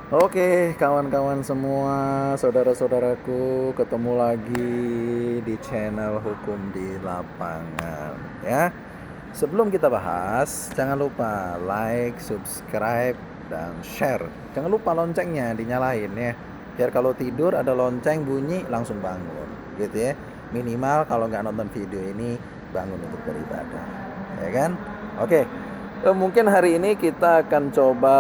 Oke, kawan-kawan semua, saudara-saudaraku, ketemu lagi di channel Hukum di Lapangan ya. Sebelum kita bahas, jangan lupa like, subscribe, dan share. Jangan lupa loncengnya dinyalain ya. Biar kalau tidur ada lonceng bunyi langsung bangun, gitu ya. Minimal kalau nggak nonton video ini bangun untuk beribadah, ya kan? Oke, mungkin hari ini kita akan coba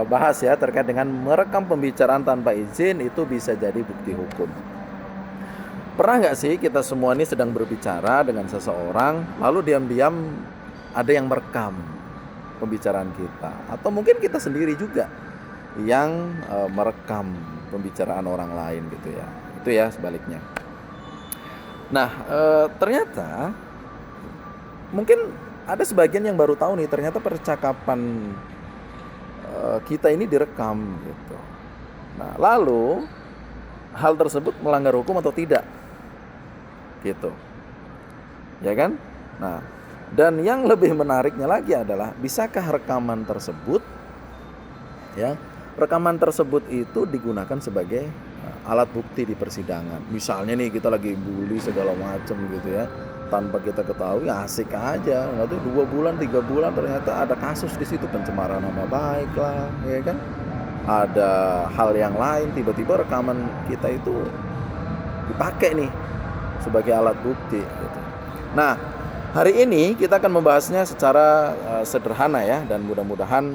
bahas ya terkait dengan merekam pembicaraan tanpa izin itu bisa jadi bukti hukum. Pernah nggak sih kita semua ini sedang berbicara dengan seseorang, lalu diam-diam ada yang merekam pembicaraan kita, atau mungkin kita sendiri juga yang merekam pembicaraan orang lain gitu ya. Itu ya sebaliknya. Nah, ternyata mungkin ada sebagian yang baru tahu nih, ternyata percakapan kita ini direkam gitu. Nah, lalu hal tersebut melanggar hukum atau tidak? Gitu. Ya kan? Nah, dan yang lebih menariknya lagi adalah bisakah rekaman tersebut rekaman tersebut itu digunakan sebagai alat bukti di persidangan. Misalnya nih kita lagi bully segala macam gitu ya, tanpa kita ketahui asik aja, nggak tuh 2 bulan 3 bulan ternyata ada kasus di situ, pencemaran nama baik lah, ya kan? Ada hal yang lain, tiba-tiba rekaman kita itu dipakai nih sebagai alat bukti gitu. Nah, hari ini kita akan membahasnya secara sederhana ya, dan mudah-mudahan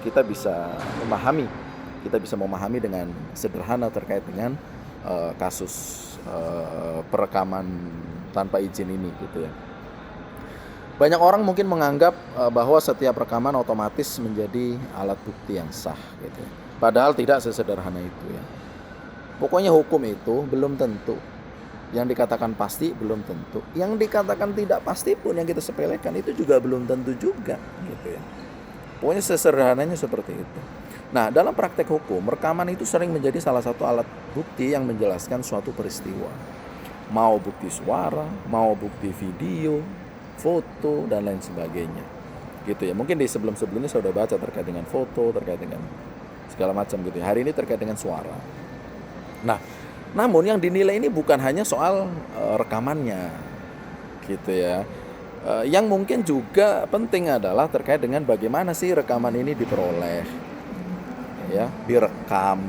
kita bisa memahami dengan sederhana terkait dengan kasus perekaman tanpa izin ini gitu ya. Banyak orang mungkin menganggap bahwa setiap rekaman otomatis menjadi alat bukti yang sah gitu. Padahal tidak sesederhana itu ya. Pokoknya hukum itu belum tentu. Yang dikatakan pasti belum tentu. Yang dikatakan tidak pasti pun yang kita sepelekan itu juga belum tentu juga gitu ya. Pokoknya sesederhananya seperti itu. Nah, dalam praktek hukum, rekaman itu sering menjadi salah satu alat bukti yang menjelaskan suatu peristiwa. Mau bukti suara, mau bukti video, foto, dan lain sebagainya. Gitu ya. Mungkin di sebelum-sebelumnya saya sudah baca terkait dengan foto, terkait dengan segala macam gitu ya. Hari ini terkait dengan suara. Nah, namun yang dinilai ini bukan hanya soal rekamannya. Gitu ya. Yang mungkin juga penting adalah terkait dengan bagaimana sih rekaman ini diperoleh, ya, direkam.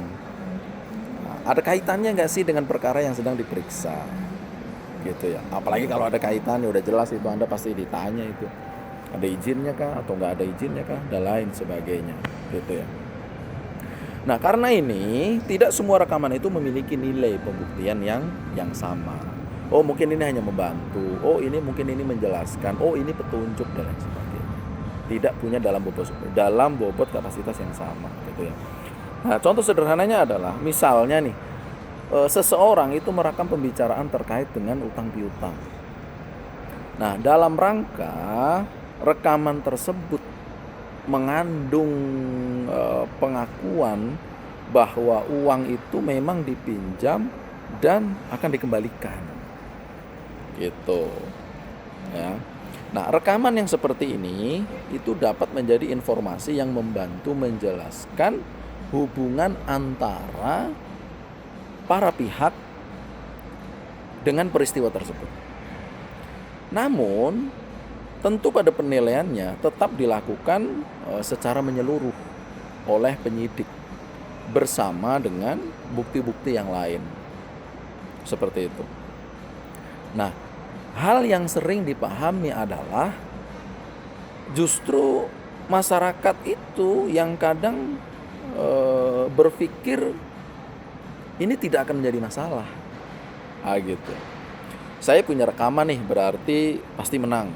Nah, ada kaitannya nggak sih dengan perkara yang sedang diperiksa, gitu ya. Apalagi kalau ada kaitannya, udah jelas itu Anda pasti ditanya itu, ada izinnya kah atau nggak ada izinnya kah, dan lain sebagainya, gitu ya. Nah, karena ini tidak semua rekaman itu memiliki nilai pembuktian yang sama. Oh, mungkin ini hanya membantu. Oh, ini mungkin ini menjelaskan. Oh, ini petunjuk dan lain sebagainya. Tidak punya dalam bobot kapasitas yang sama, gitu ya. Nah, contoh sederhananya adalah misalnya nih, seseorang itu merekam pembicaraan terkait dengan utang piutang. Nah, dalam rangka rekaman tersebut mengandung pengakuan bahwa uang itu memang dipinjam dan akan dikembalikan. Gitu ya. Nah, rekaman yang seperti ini itu dapat menjadi informasi yang membantu menjelaskan hubungan antara para pihak dengan peristiwa tersebut. Namun, tentu pada penilaiannya tetap dilakukan secara menyeluruh oleh penyidik bersama dengan bukti-bukti yang lain. Seperti itu. Nah, hal yang sering dipahami adalah justru masyarakat itu yang kadang berpikir ini tidak akan menjadi masalah. Gitu. Saya punya rekaman nih, berarti pasti menang.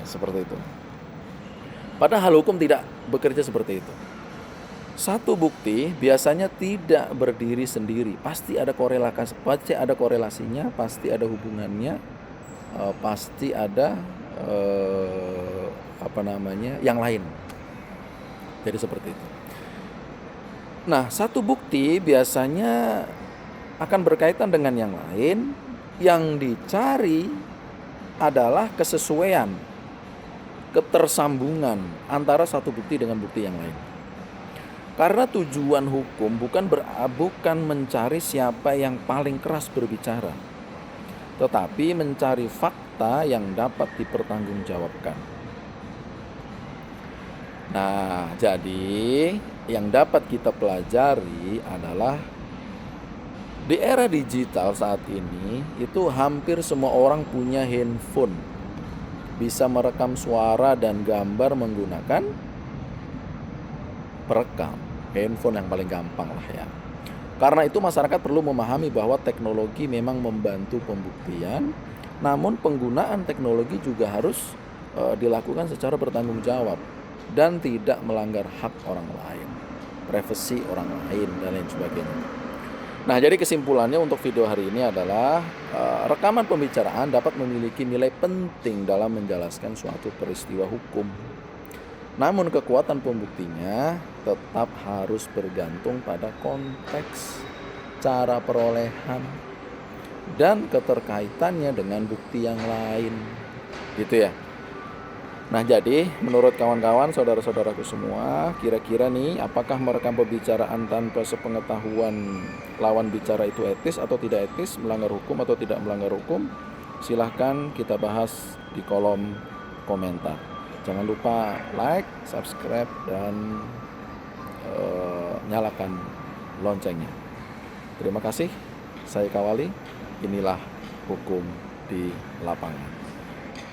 Seperti itu. Padahal hukum tidak bekerja seperti itu. Satu bukti biasanya tidak berdiri sendiri, pasti ada korelasinya, pasti ada hubungannya, pasti ada yang lain. Jadi seperti itu. Nah, satu bukti biasanya akan berkaitan dengan yang lain. Yang dicari adalah kesesuaian, ketersambungan antara satu bukti dengan bukti yang lain. Karena tujuan hukum bukan mencari siapa yang paling keras berbicara, tetapi mencari fakta yang dapat dipertanggungjawabkan. Nah, jadi yang dapat kita pelajari adalah di era digital saat ini itu hampir semua orang punya handphone, bisa merekam suara dan gambar menggunakan perekam. Handphone yang paling gampang lah ya. Karena itu masyarakat perlu memahami bahwa teknologi memang membantu pembuktian, namun penggunaan teknologi juga harus dilakukan secara bertanggung jawab dan tidak melanggar hak orang lain, privasi orang lain dan lain sebagainya. Nah, jadi kesimpulannya untuk video hari ini adalah rekaman pembicaraan dapat memiliki nilai penting dalam menjelaskan suatu peristiwa hukum. Namun kekuatan pembuktinya tetap harus bergantung pada konteks, cara perolehan, dan keterkaitannya dengan bukti yang lain. Gitu ya. Nah, jadi menurut kawan-kawan, saudara-saudaraku semua, kira-kira nih apakah merekam pembicaraan tanpa sepengetahuan lawan bicara itu etis atau tidak etis, melanggar hukum atau tidak melanggar hukum? Silahkan kita bahas di kolom komentar. Jangan lupa like, subscribe, dan nyalakan loncengnya. Terima kasih, saya Kawali. Inilah hukum di lapangan.